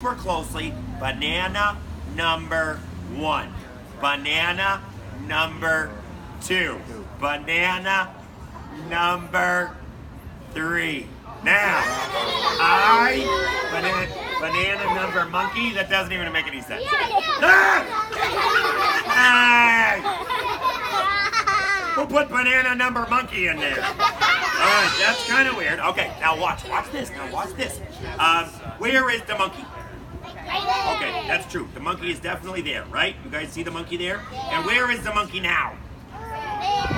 super closely. Banana number 1. Banana number 2. Banana number 3. Now, banana number monkey? That doesn't even make any sense. Who put banana number monkey in there? Alright, that's kind of weird. Okay, now watch this. Where is the monkey? Okay, that's true. The monkey is definitely there, right? You guys see the monkey there? And where is the monkey now?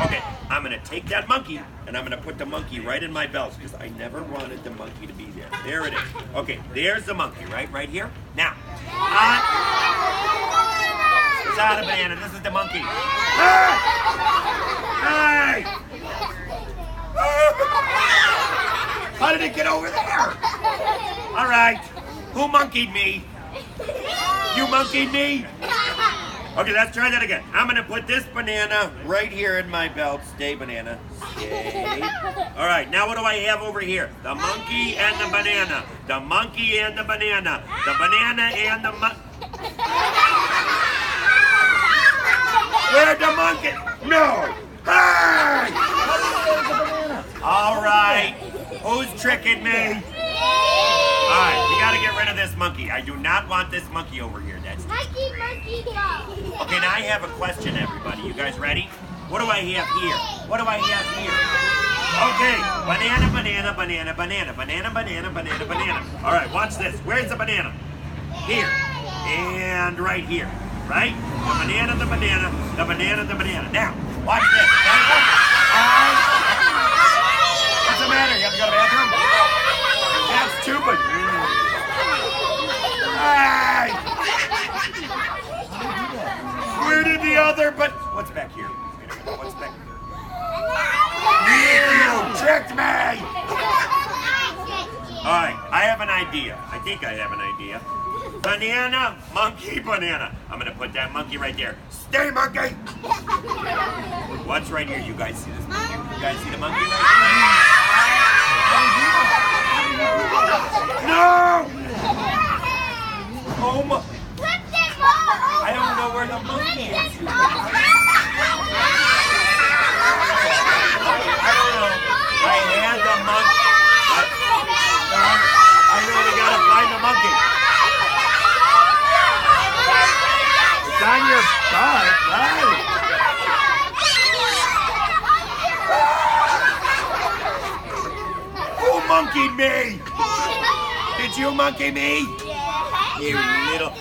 Okay, I'm going to take that monkey, and I'm going to put the monkey right in my belt, because I never wanted the monkey to be there. There it is. Okay, there's the monkey, right here. Now, it's not a banana. This is the monkey. Hey! How did it get over there? All right, who monkeyed me? You monkeyed me? Okay, let's try that again. I'm gonna put this banana right here in my belt. Stay, banana. Stay. All right, now what do I have over here? The monkey and the banana. The monkey and the banana. The banana and the Where'd the monkey? No! Hey! All right, who's tricking me? All right, we gotta get rid of this monkey. I do not want this monkey over here. That's Monkey, go. Okay, now I have a question, everybody. You guys ready? What do I have here? What do I have here? Okay, banana, banana, banana, banana, banana, banana, banana, banana. All right, watch this. Where's the banana? Here. And right here. Right? The banana, the banana, the banana, the banana. Now, watch this. What's the matter? You have to go to the bathroom? That's stupid. Hey! Where did the other, what's back here? Wait a minute, what's back here? You tricked me! Alright, I have an idea. I think I have an idea. Banana, monkey, banana. I'm gonna put that monkey right there. Stay, monkey! What's right here? You guys see this monkey? You guys see the monkey right here? No! Oh my! I don't know where the monkey is. I don't know. I had the monkey. I really gotta find the monkey. It's on your butt, right? Who monkeyed me? Did you monkey me? You little...